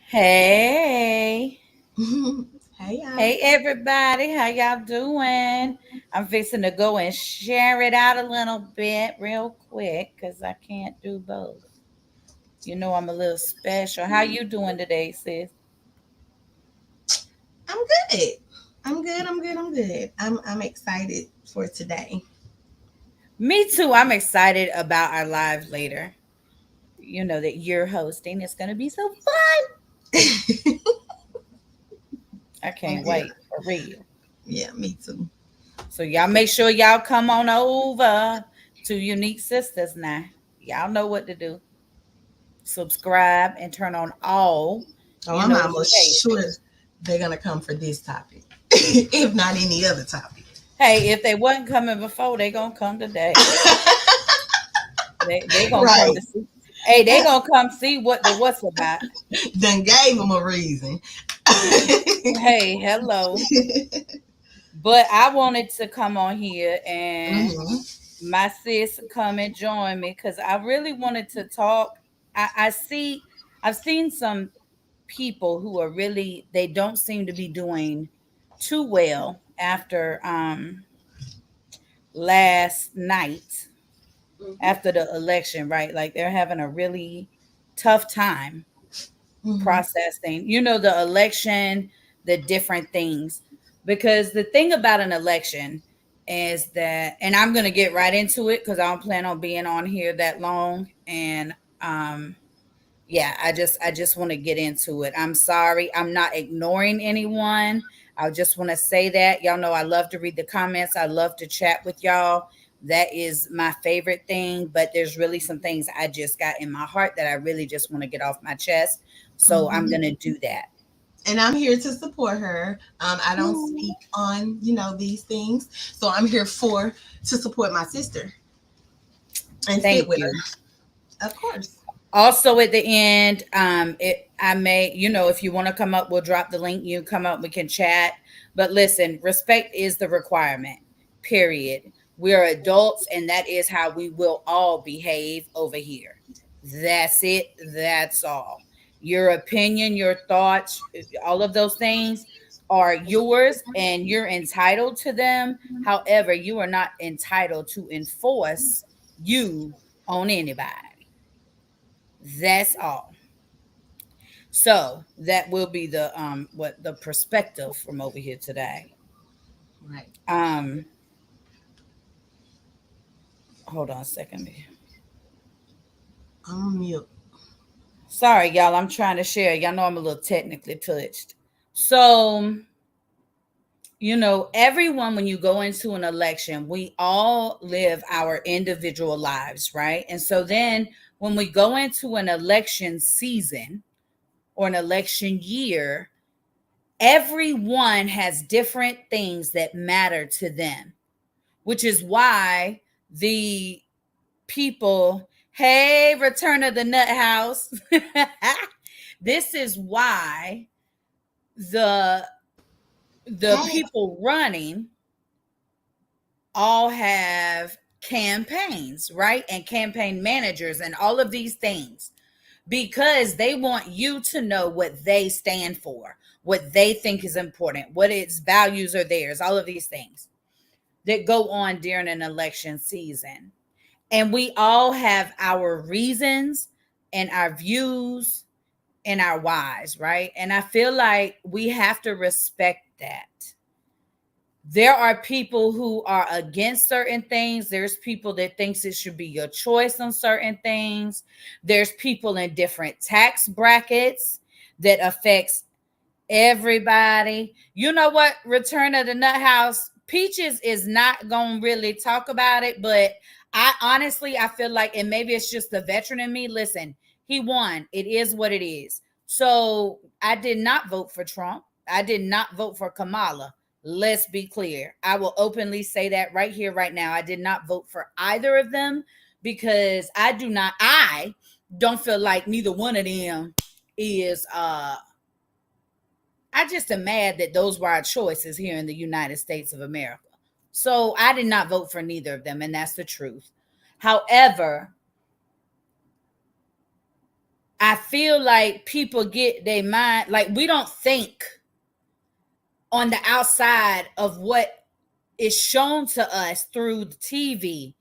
Hey, Hey, y'all. hey everybody, how y'all doing? I'm fixing to go and share it out a little bit real quick because I can't do both. You know I'm a little special. How you doing today, sis? I'm good. I'm good. I'm good. I'm good. I'm excited for today. Me too. I'm excited about our live later. You know that you're hosting. It's gonna be so fun. I can't yeah, wait for real. yeah, me too. So y'all make sure y'all come on over to Unique Sisters now. Y'all know what to do. Subscribe and turn on all Oh, your I'm almost sure notifications. they're gonna come for this topic, if not any other topic. Hey, if they wasn't coming before, they gonna come today. They gonna come Right. to see. Hey, they gonna come see what the what's about. Done gave them a reason. Hey, hello. But I wanted to come on here and hmm my sis come and join me because I really wanted to talk. I've seen some people who are really they don't seem to be doing too well after last night after the election, right? Like they're having a really tough time hmm processing, the election, the different things. Because the thing about an election is that, and I'm going to get right into it because I don't plan on being on here that long. And, yeah, I just want to get into it. I'm sorry. I'm not ignoring anyone. I just want to say that y'all know I love to read the comments. I love to chat with y'all. That is my favorite thing, but there's really some things I just got in my heart that I really just want to get off my chest. So I'm hmm going to do that. And I'm here to support her. I don't Ooh. speak on these things, so I'm here for to support my sister and sit Thank with you. her, of course. Also at the end, I may, if you want to come up, we'll drop the link. You come up, we can chat. But listen, respect is the requirement. Period. We are adults, and that is how we will all behave over here. That's it. That's all. Your opinion, your thoughts, all of those things are yours, and you're entitled to them. However, you are not entitled to enforce you on anybody. That's all. So that will be the what the perspective from over here today. Right. Um, hold on a second. I'm mute. Sorry, y'all. I'm trying to share. Y'all know I'm a little technically touched. So, everyone, when you go into an election, we all live our individual lives, right? And so then when we go into an election season or an election year, everyone has different things that matter to them, which is why the people, hey, Return of the Nut House, this is why the the Hey. people running all have campaigns, right? And campaign managers and all of these things because they want you to know what they stand for, what they think is important, what its values are theirs, all of these things that go on during an election season. And we all have our reasons and our views and our whys, right? And I feel like we have to respect that. There are people who are against certain things. There's people that thinks it should be your choice on certain things. There's people in different tax brackets that affects everybody. You know what? Return of the Nut House. Peaches is not gonna really talk about it, but I honestly I feel like, and maybe it's just the veteran in me. Listen, he won. It is what it is. So I did not vote for Trump. I did not vote for Kamala. Let's be clear. I will openly say that right here, right now. I did not vote for either of them because I don't feel like neither one of them is I just am mad that those were our choices here in the United States of America. So I did not vote for neither of them, and that's the truth. However, I feel like people get their mind, like we don't think on the outside of what is shown to us through the TV,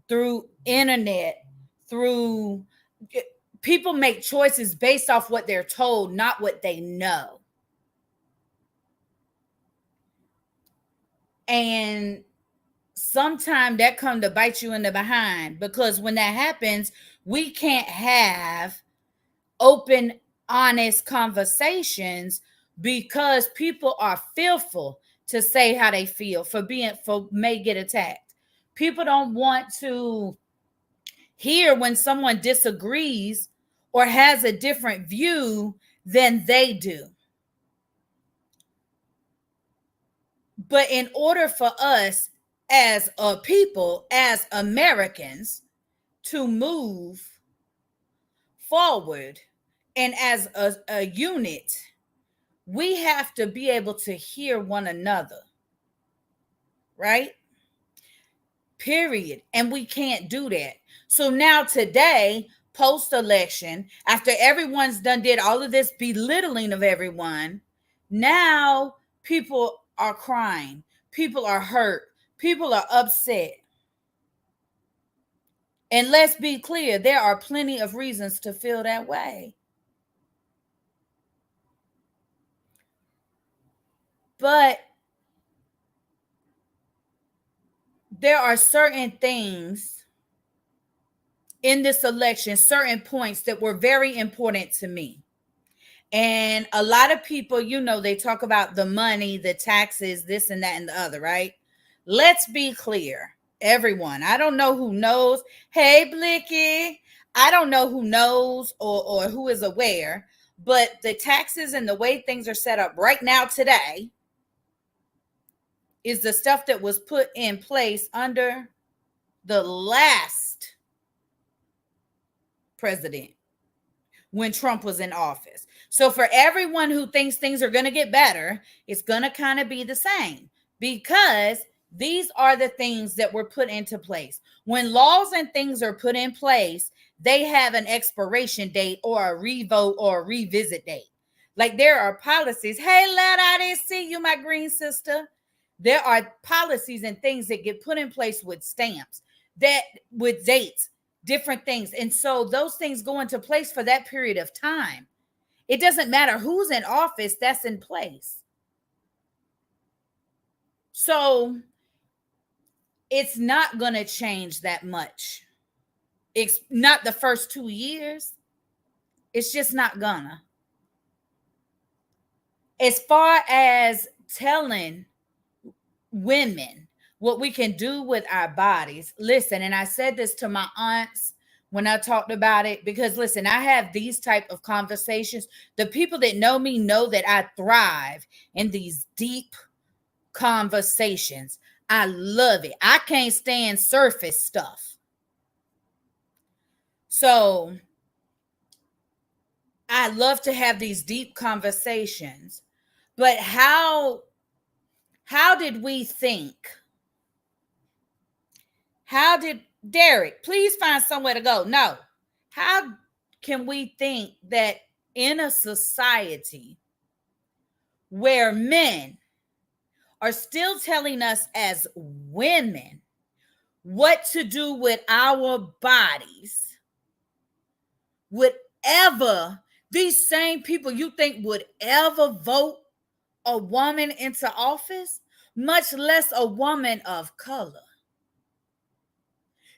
through internet, through people make choices based off what they're told, not what they know. And sometimes that come to bite you in the behind, because when that happens, we can't have open, honest conversations because people are fearful to say how they feel for may get attacked. People don't want to hear when someone disagrees or has a different view than they do. But in order for us as a people, as Americans, to move forward and as a unit, we have to be able to hear one another, right? Period. And we can't do that. So now today, post-election, after everyone's did all of this belittling of everyone, now people are crying, people are hurt, people are upset. And let's be clear, there are plenty of reasons to feel that way. But there are certain things in this election, certain points that were very important to me. And a lot of people, they talk about the money, the taxes, this and that and the other, right? Let's be clear, everyone. I don't know who knows. Hey, Blicky. I don't know who knows or who is aware, but the taxes and the way things are set up right now today is the stuff that was put in place under the last president when Trump was in office. So for everyone who thinks things are going to get better, it's going to kind of be the same, because these are the things that were put into place. When laws and things are put in place, they have an expiration date or a revote or a revisit date. Like there are policies. Hey, lad, I didn't see you, my green sister. There are policies and things that get put in place with stamps, that with dates, different things. And so those things go into place for that period of time. It doesn't matter who's in office, that's in place. So it's not going to change that much. It's not the first 2 years. It's just not gonna. As far as telling women what we can do with our bodies, listen, and I said this to my aunts when I talked about it, because listen, I have these type of conversations. The people that know me know that I thrive in these deep conversations. I love it. I can't stand surface stuff. So I love to have these deep conversations. But how did we think? How did Derek, please find somewhere to go? No. How can we think that in a society where men are still telling us as women what to do with our bodies, would ever, these same people you think would ever vote a woman into office, much less a woman of color?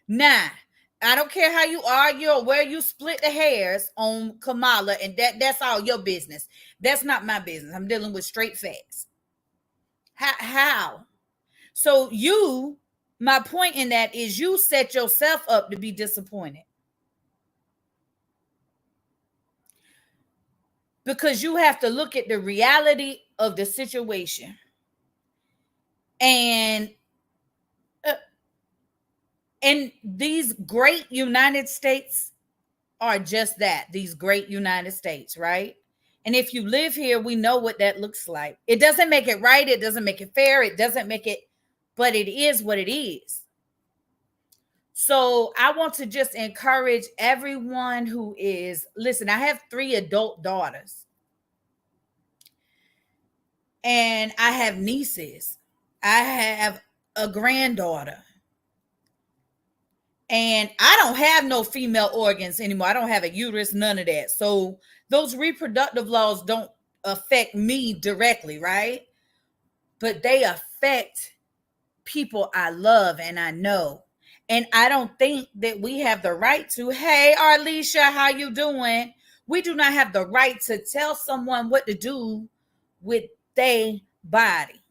Now, I don't care how you argue or where you split the hairs on Kamala, and that's all your business. That's not my business. I'm dealing with straight facts. How? So my point in that is you set yourself up to be disappointed. Because you have to look at the reality of the situation. And these great United States are just that, these great United States, right? And if you live here, we know what that looks like. It doesn't make it right. It doesn't make it fair. It doesn't make it, but it is what it is. So I want to just encourage everyone who is, listen, I have 3 adult daughters and I have nieces. I have a granddaughter. And I don't have no female organs anymore. I don't have a uterus, none of that. So those reproductive laws don't affect me directly, right? But they affect people I love and I know. And I don't think that we have the right to, hey, Arlisha, how you doing? We do not have the right to tell someone what to do with their body.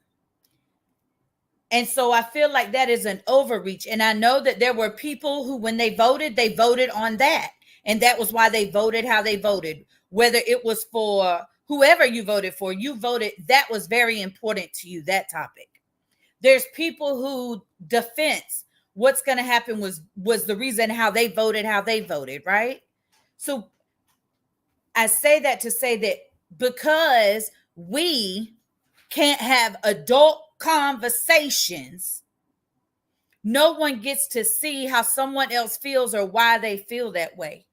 And so I feel like that is an overreach. And I know that there were people who, when they voted on that. And that was why they voted how they voted. Whether it was for whoever you voted, that was very important to you, that topic. There's people who defense what's going to happen was the reason how they voted, right? So I say that to say that because we can't have adult conversations, no one gets to see how someone else feels or why they feel that way.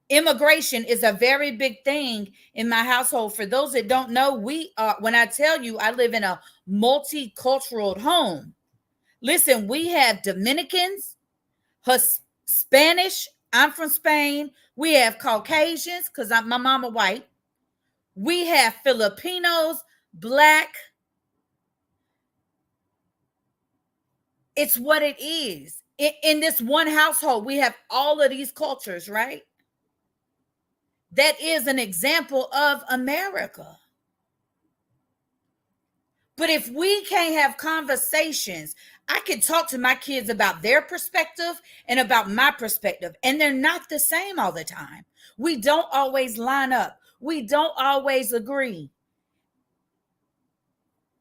Immigration is a very big thing in my household. For those that don't know, when I tell you I live in a multicultural home, listen, we have Dominicans, Spanish. I'm from Spain. We have Caucasians because my mama white. We have Filipinos, Black. It's what it is. In this one household, we have all of these cultures, right? That is an example of America. But if we can't have conversations, I can talk to my kids about their perspective and about my perspective, and they're not the same all the time. We don't always line up. We don't always agree.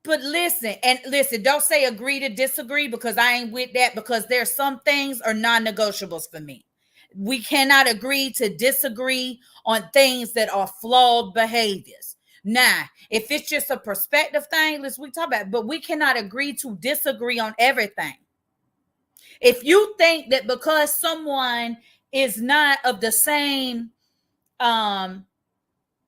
But listen, don't say agree to disagree, because I ain't with that, because there's some things are non-negotiables for me. We cannot agree to disagree on things that are flawed behaviors. Now, if it's just a perspective thing, we talk about it, but we cannot agree to disagree on everything. If you think that because someone is not of the same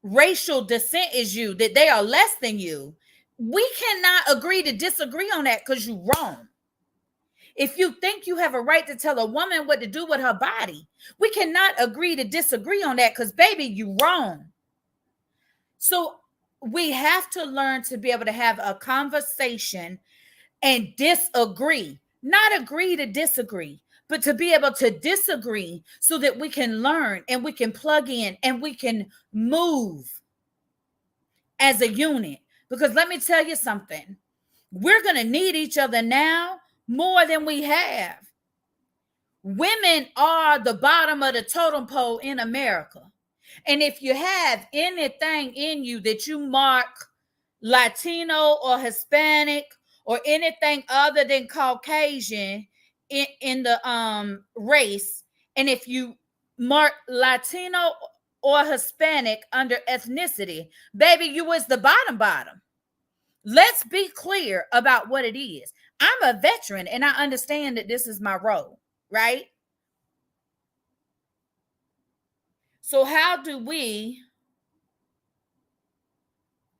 racial descent as you, that they are less than you, we cannot agree to disagree on that, because you're wrong. If you think you have a right to tell a woman what to do with her body, we cannot agree to disagree on that, because baby, you're wrong. So we have to learn to be able to have a conversation and disagree, not agree to disagree, but to be able to disagree so that we can learn and we can plug in and we can move as a unit. Because let me tell you something, we're going to need each other now more than we have. Women are the bottom of the totem pole in America. And if you have anything in you that you mark Latino or Hispanic or anything other than Caucasian in the race, and if you mark Latino or Hispanic under ethnicity, baby, you was the bottom. Let's be clear about what it is. I'm a veteran and I understand that this is my role, right? So how do we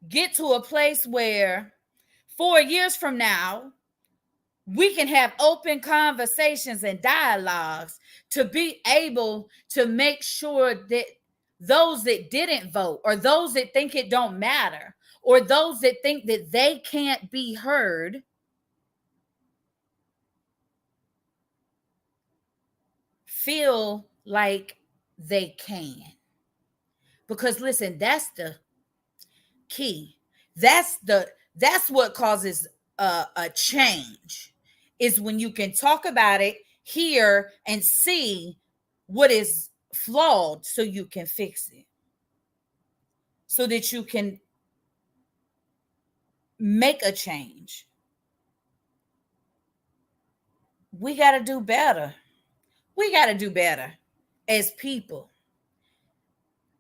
get to a place where 4 years from now, we can have open conversations and dialogues to be able to make sure that those that didn't vote, or those that think it don't matter, or those that think that they can't be heard, feel like they can. Because listen, that's the key. That's what causes a change, is when you can talk about it, hear, and see what is flawed so you can fix it, so that you can make a change. We got to do better. We got to do better as people.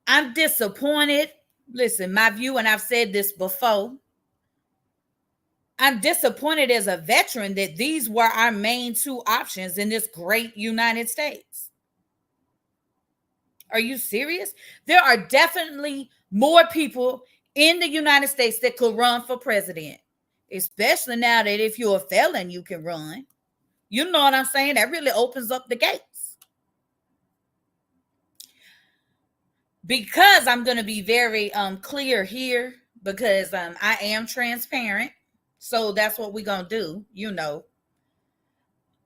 I'm disappointed. Listen, my view, and I've said this before, I'm disappointed as a veteran that these were our main two options in this great United States. Are you serious? There are definitely more people in the United States that could run for president, especially now that if you're a felon, you can run. You know what I'm saying? That really opens up the gates. Because I'm going to be very clear here, because I am transparent. So that's what we're going to do, you know.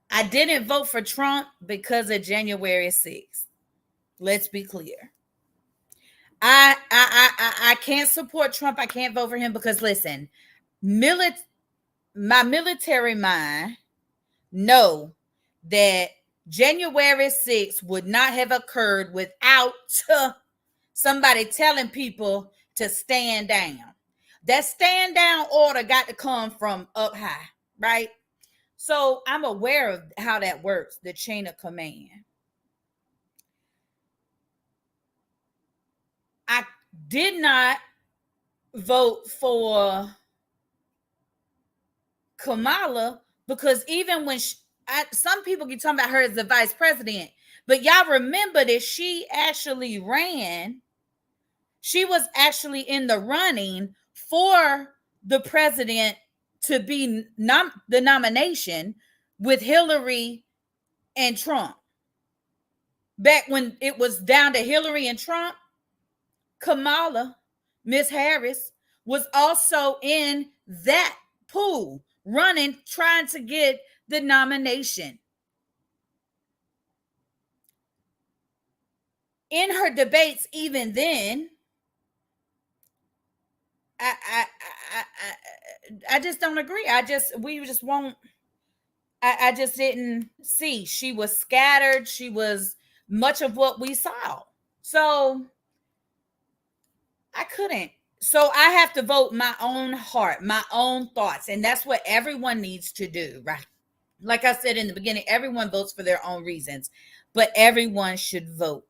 I didn't vote for Trump because of January 6th. Let's be clear. I can't support Trump. I can't vote for him because listen, my military mind know that January 6th would not have occurred without somebody telling people to stand down. That stand down order got to come from up high, right? So I'm aware of how that works, the chain of command. I did not vote for Kamala because even when some people keep talking about her as the vice president, but y'all remember that she actually ran. She was actually in the running for the president to be the nomination with Hillary and Trump. Back when it was down to Hillary and Trump, Kamala, Miss Harris, was also in that pool, running, trying to get the nomination. In her debates, even then, I just don't agree. We just won't. I just didn't see. She was scattered. She was much of what we saw. So I couldn't. So I have to vote my own heart, my own thoughts. And that's what everyone needs to do, right? Like I said in the beginning, everyone votes for their own reasons, but everyone should vote.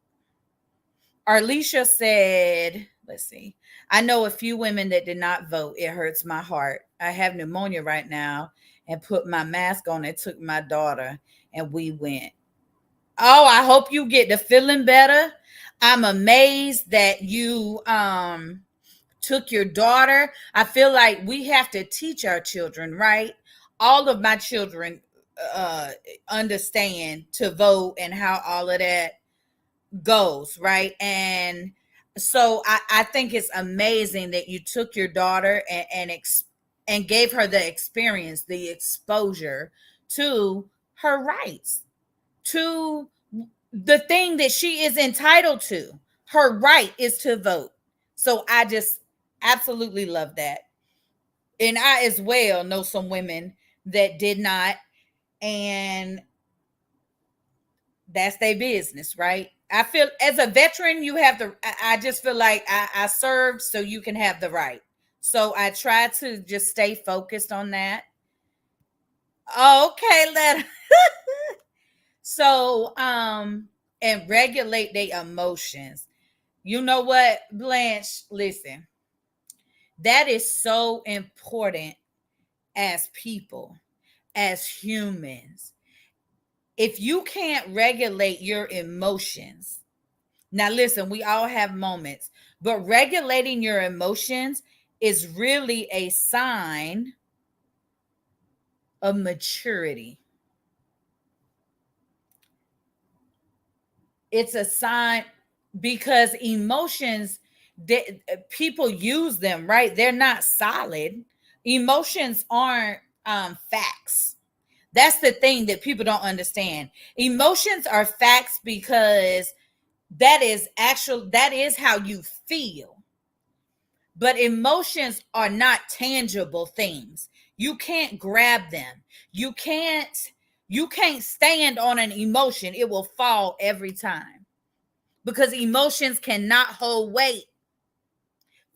Arlisha said, let's see. I know a few women that did not vote. It hurts my heart. I have pneumonia right now and put my mask on and took my daughter and we went. Oh, I hope you get to feeling better. I'm amazed that you took your daughter. I feel like we have to teach our children, right? All of my children understand to vote and how all of that goes, right? And so I think it's amazing that you took your daughter and gave her the experience, the exposure to her rights, to the thing that she is entitled to. Her right is to vote. So I just absolutely love that. And I as well know some women that did not, and that's their business, right? I feel as a veteran, you have the, I just feel like I served so you can have the right. So I try to just stay focused on that. Okay, so and regulate their emotions. You know what, Blanche? Listen, that is so important as people, as humans. If you can't regulate your emotions, now listen, we all have moments, but regulating your emotions is really a sign of maturity. It's a sign because emotions, people use them, right? They're not solid. Emotions aren't facts. That's the thing that people don't understand. Emotions are facts because that is how you feel. But emotions are not tangible things. You can't grab them. You can't stand on an emotion. It will fall every time because emotions cannot hold weight.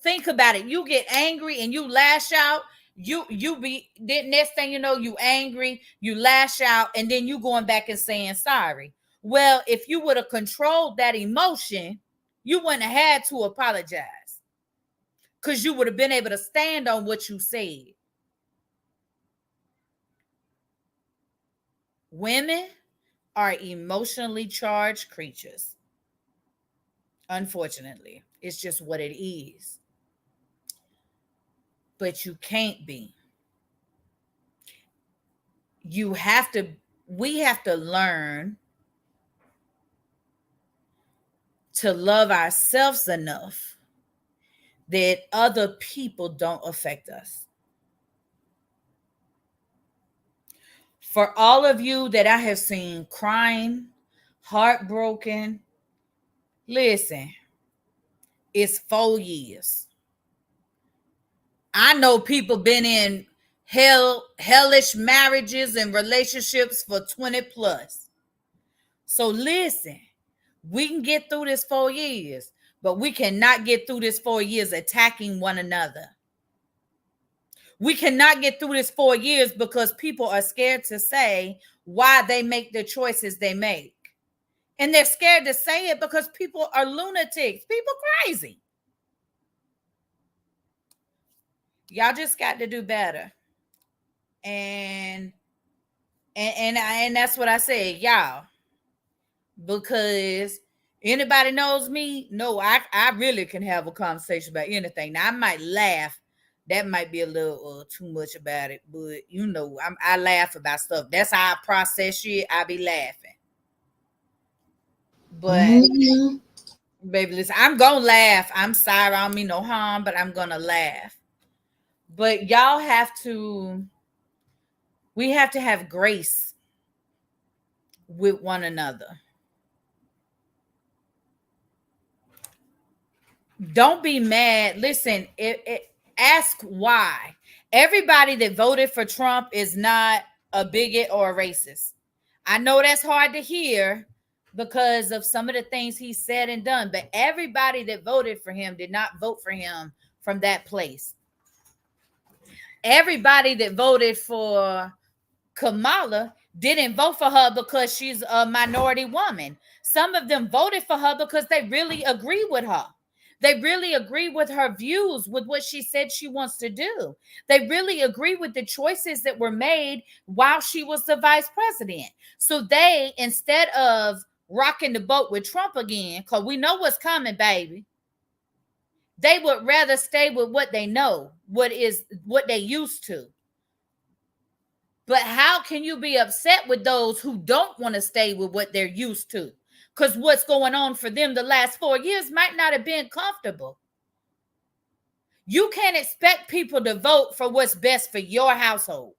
Think about it. You get angry and you lash out. The next thing you know, you angry, you lash out, and then you going back and saying sorry. Well, if you would have controlled that emotion, you wouldn't have had to apologize because you would have been able to stand on what you said. Women are emotionally charged creatures. Unfortunately, it's just what it is. But you can't be. You have to, we have to learn to love ourselves enough that other people don't affect us. For all of you that I have seen crying, heartbroken, listen, it's 4 years. I know people been in hellish marriages and relationships for 20 plus. So listen, we can get through this 4 years, but we cannot get through this 4 years attacking one another. We cannot get through this 4 years because people are scared to say why they make the choices they make. And they're scared to say it because people are lunatics. People crazy. Y'all just got to do better. And that's what I said, y'all. Because anybody knows me, no, I really can have a conversation about anything. Now I might laugh. That might be a little too much about it, but you know, I laugh about stuff. That's how I process shit. I be laughing. But baby, listen, I'm gonna laugh. I'm sorry, I don't mean no harm, but I'm gonna laugh. But y'all have to, we have to have grace with one another. Don't be mad. Listen, ask why. Everybody that voted for Trump is not a bigot or a racist. I know that's hard to hear because of some of the things he said and done, but everybody that voted for him did not vote for him from that place. Everybody that voted for Kamala didn't vote for her because she's a minority woman. Some of them voted for her because they really agree with her. They really agree with her views, with what she said she wants to do. They really agree with the choices that were made while she was the vice president. So they, instead of rocking the boat with Trump again, because we know what's coming, baby, they would rather stay with what they know, what they used to. But how can you be upset with those who don't want to stay with what they're used to? Because what's going on for them the last 4 years might not have been comfortable. You can't expect people to vote for what's best for your household.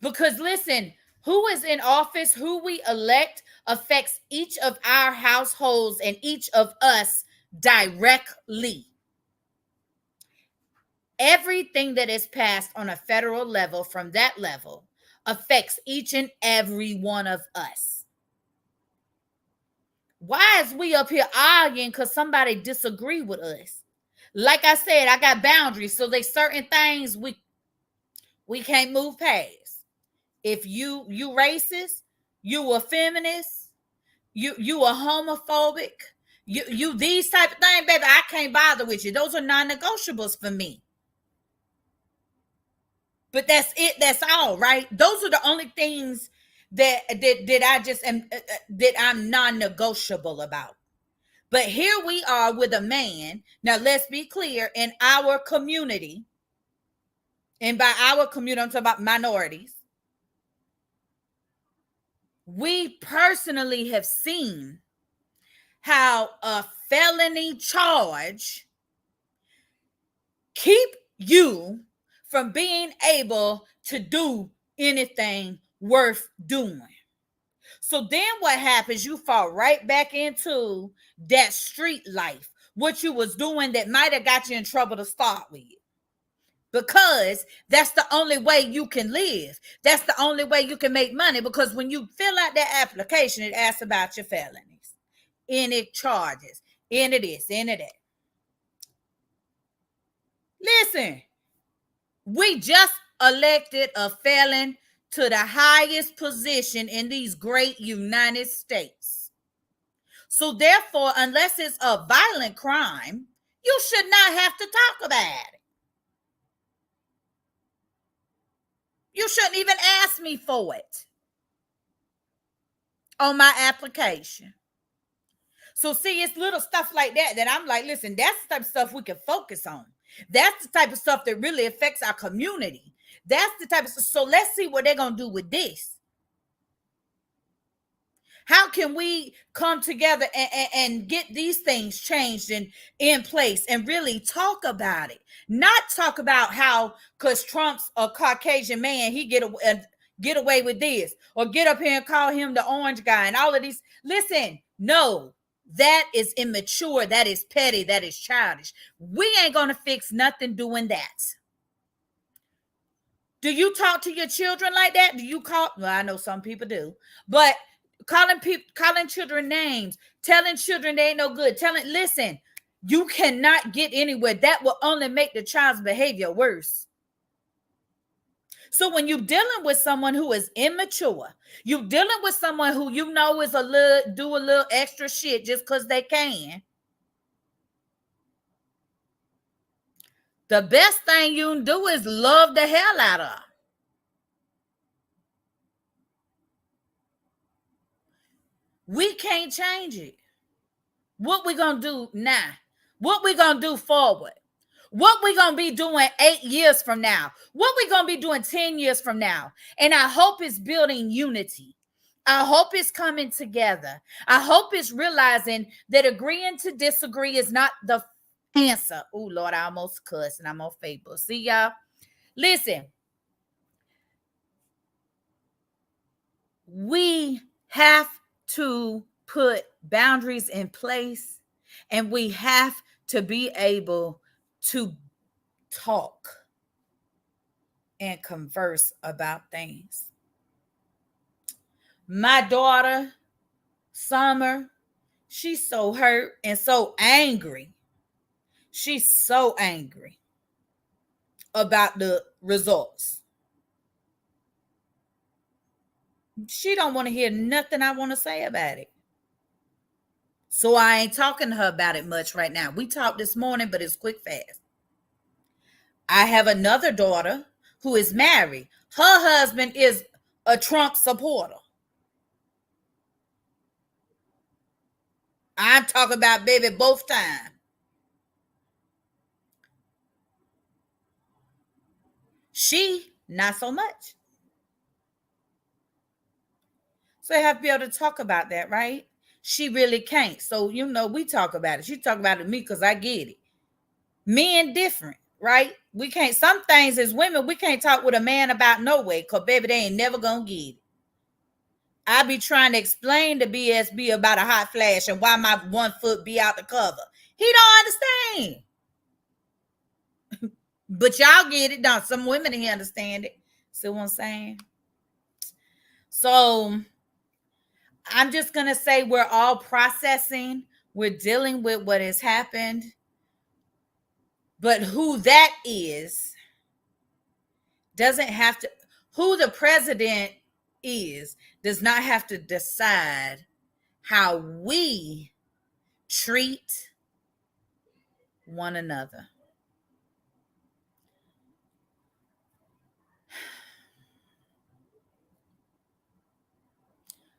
Because listen, who is in office, who we elect, affects each of our households and each of us directly. Everything that is passed on a federal level from that level affects each and every one of us. Why is we up here arguing because somebody disagree with us? Like I said, I got boundaries, so there's certain things we can't move past. If you racist, you a feminist, you a homophobic, you these type of things, baby, I can't bother with you. Those are non-negotiables for me. But that's it. That's all, right? Those are the only things that I just am that I'm non-negotiable about. But here we are with a man. Now let's be clear, in our community, and by our community, I'm talking about minorities. We personally have seen how a felony charge keep you from being able to do anything worth doing. So then what happens? You fall right back into that street life, what you was doing that might have got you in trouble to start with. Because that's the only way you can live. That's the only way you can make money. Because when you fill out that application, it asks about your felonies, any charges, any this, any that. Listen, we just elected a felon to the highest position in these great United States. So therefore, unless it's a violent crime, you should not have to talk about it. You shouldn't even ask me for it on my application. So see, it's little stuff like that I'm like, listen, that's the type of stuff we can focus on. That's the type of stuff that really affects our community. That's the type of stuff. So let's see what they're going to do with this. How can we come together and get these things changed and in place and really talk about it? Not talk about how, because Trump's a Caucasian man, he get away with this, or get up here and call him the orange guy and all of these. Listen, no, that is immature. That is petty. That is childish. We ain't going to fix nothing doing that. Do you talk to your children like that? Do you call? Well, I know some people do, but calling children names, telling children they ain't no good, listen, you cannot get anywhere. That will only make the child's behavior worse. So when you're dealing with someone who is immature, you're dealing with someone who you know is do a little extra shit just because they can, the best thing you can do is love the hell out of them. We can't change it. What we gonna do now? What we gonna do forward? What we gonna be doing 8 years from now? What we gonna be doing 10 years from now? And I hope it's building unity. I hope it's coming together. I hope it's realizing that agreeing to disagree is not the answer. Oh, Lord, I almost cussed and I'm on Facebook. See, y'all? Listen. We have to put boundaries in place, and we have to be able to talk and converse about things. My daughter, Summer, she's so hurt and so angry. She's so angry about the results. She don't want to hear nothing I want to say about it. So I ain't talking to her about it much right now. We talked this morning, but it's quick, fast. I have another daughter who is married. Her husband is a Trump supporter. I'm talking about baby both times. She, not so much. So I have to be able to talk about that, right? She really can't. So, we talk about it. She talk about it to me because I get it. Men different, right? We can't, some things as women, we can't talk with a man about no way, because baby, they ain't never gonna get it. I be trying to explain to BSB about a hot flash and why my 1 foot be out the cover. He don't understand. But y'all get it done. Some women here understand it. See what I'm saying? So I'm just going to say we're all processing. We're dealing with what has happened. But who that is doesn't have to, who the president is, does not have to decide how we treat one another.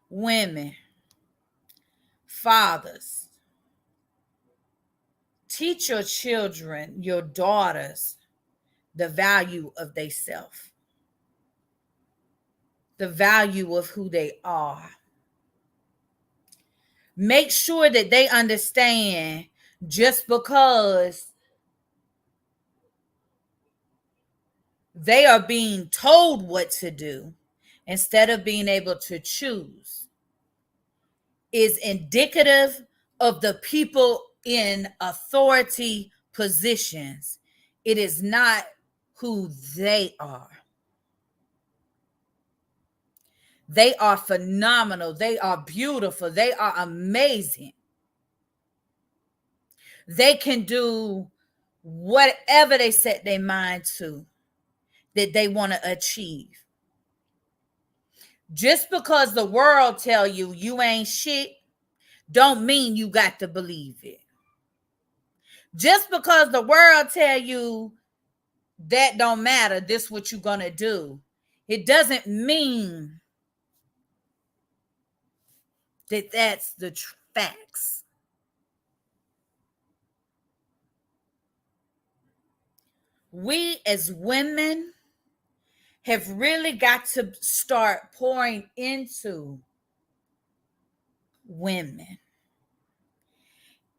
Women, fathers, teach your children, your daughters, the value of themselves, the value of who they are. Make sure that they understand just because they are being told what to do instead of being able to choose is indicative of the people in authority positions. It is not who they are. They are phenomenal. They are beautiful. They are amazing. They can do whatever they set their mind to that they want to achieve. Just because the world tell you you ain't shit, don't mean you got to believe it. Just because the world tell you that don't matter, this what you're gonna do, It doesn't mean that that's the facts. We as women have really got to start pouring into women.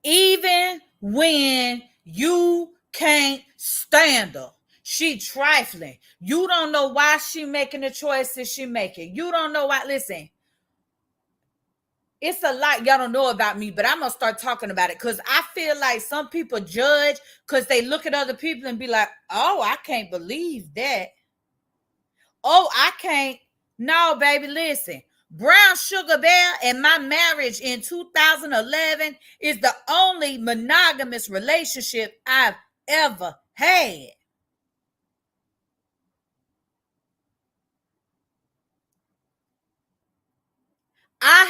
Even when you can't stand her, she trifling. You don't know why she making the choices she making. You don't know why. Listen, it's a lot y'all don't know about me, but I'm gonna start talking about it because I feel like some people judge because they look at other people and be like, oh, I can't believe that. Oh, I can't. No, baby, listen. Brown Sugar Bear and my marriage in 2011 is the only monogamous relationship I've ever had. I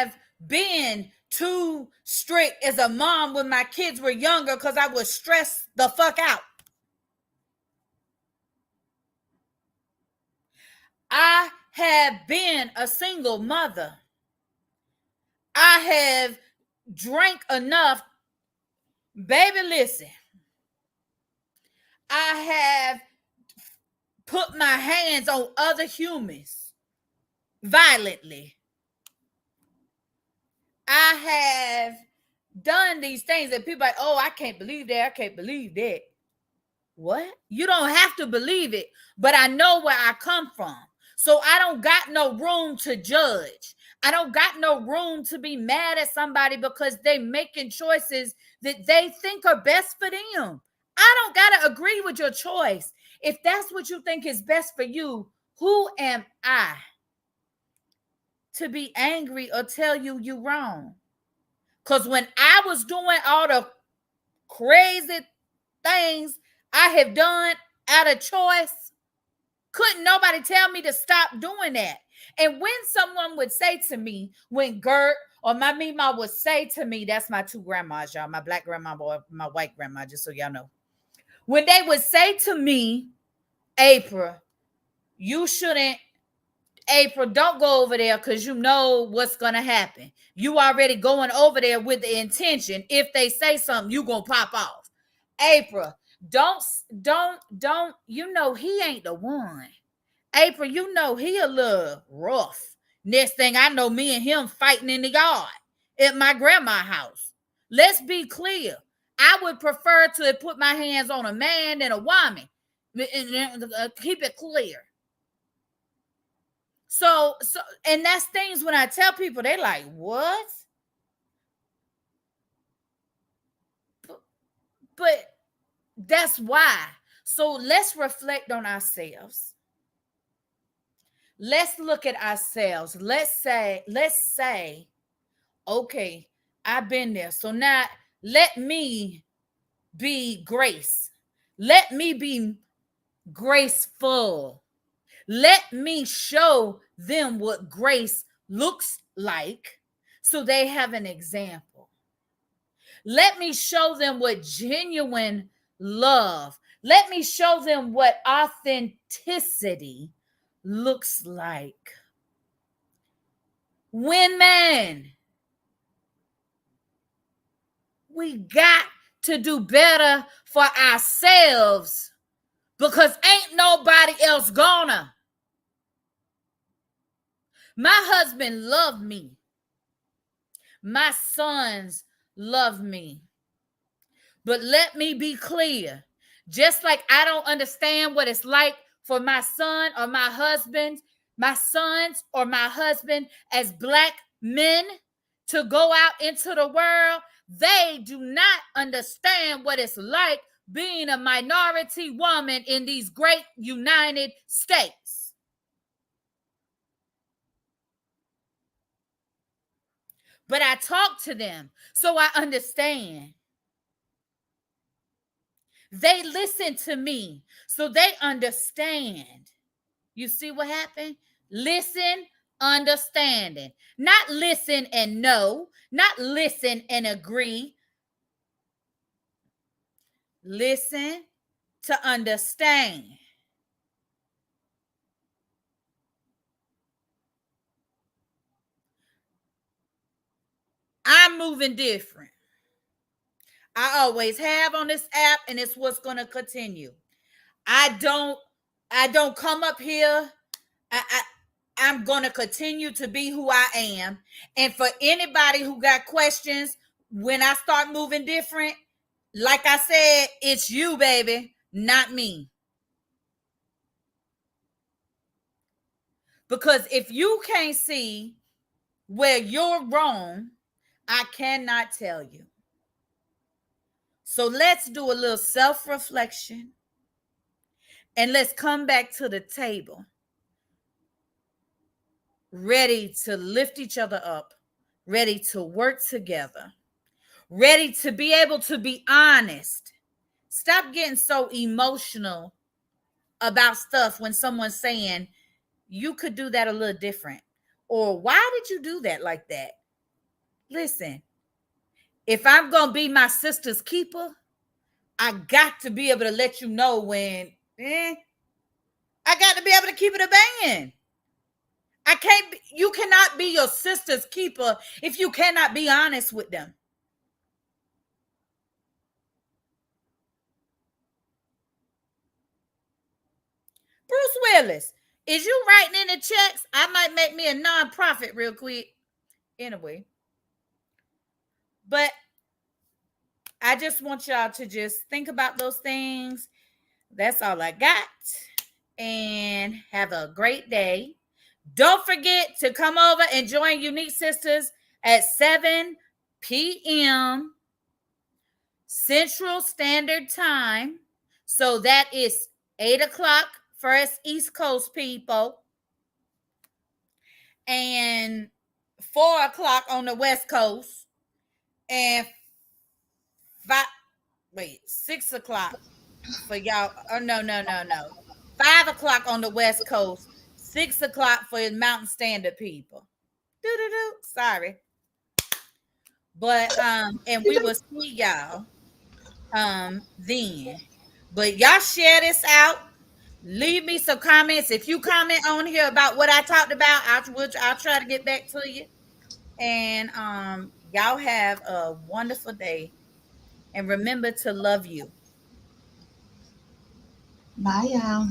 have been too strict as a mom when my kids were younger because I was stressed the fuck out. I have been a single mother. I have drank enough. Baby, listen. I have put my hands on other humans violently. I have done these things that people are like, oh, I can't believe that. I can't believe that. What? You don't have to believe it, but I know where I come from. So I don't got no room to judge. I don't got no room to be mad at somebody because they making choices that they think are best for them. I don't got to agree with your choice. If that's what you think is best for you, who am I to be angry or tell you you wrong? Because when I was doing all the crazy things I have done out of choice, couldn't nobody tell me to stop doing that. And when someone would say to me, when Gert or my Mima would say to me, that's my two grandmas, y'all, my black grandma or my white grandma, just so y'all know. When they would say to me, April, you shouldn't, April, don't go over there because you know what's going to happen. You already going over there with the intention. If they say something, you going to pop off. April, don't, you know, he ain't the one. April, you know, he a little rough. Next thing I know, me and him fighting in the yard at my grandma's house. Let's be clear. I would prefer to put my hands on a man than a woman. Keep it clear. So, and that's things when I tell people, they like, what? But that's why. So let's reflect on ourselves. Let's look at ourselves. Let's say, okay, I've been there. So now let me be grace. Let me be graceful. Let me show them what grace looks like so they have an example. Let me show them what genuine love. Let me show them what authenticity looks like. Women, we got to do better for ourselves because ain't nobody else gonna. My husband loved me. My sons love me. But let me be clear. Just like I don't understand what it's like for my son or my husband, my sons or my husband as Black men to go out into the world, they do not understand what it's like being a minority woman in these great United States. But I talk to them, so I understand. They listen to me, so they understand. You see what happened? Listen, understanding. Not listen and know, not listen and agree. Listen to understand. I'm moving different. I always have on this app, and it's what's going to continue. I don't come up here. I'm going to continue to be who I am. And for anybody who got questions, when I start moving different, like I said, it's you, baby, not me. Because if you can't see where you're wrong, I cannot tell you. So let's do a little self-reflection and let's come back to the table, ready to lift each other up, ready to work together, ready to be able to be honest. Stop getting so emotional about stuff when someone's saying, you could do that a little different. Or why did you do that like that? Listen, if I'm going to be my sister's keeper, I got to be able to let you know when, I got to be able to keep it a banging. You cannot be your sister's keeper if you cannot be honest with them. Bruce Willis, is you writing in the checks? I might make me a nonprofit real quick. Anyway. But I just want y'all to just think about those things. That's all I got. And have a great day. Don't forget to come over and join Unique Sisters at 7 p.m. Central Standard Time. So that is 8 o'clock for us East Coast people. And 4 o'clock on the West Coast. And 6 o'clock for y'all. Oh, no. 5 o'clock on the West Coast. 6 o'clock for Mountain Standard people. Sorry. But and we will see y'all then. But y'all share this out. Leave me some comments. If you comment on here about what I talked about, I'll try to get back to you. And y'all have a wonderful day. And remember to love you. Bye, y'all.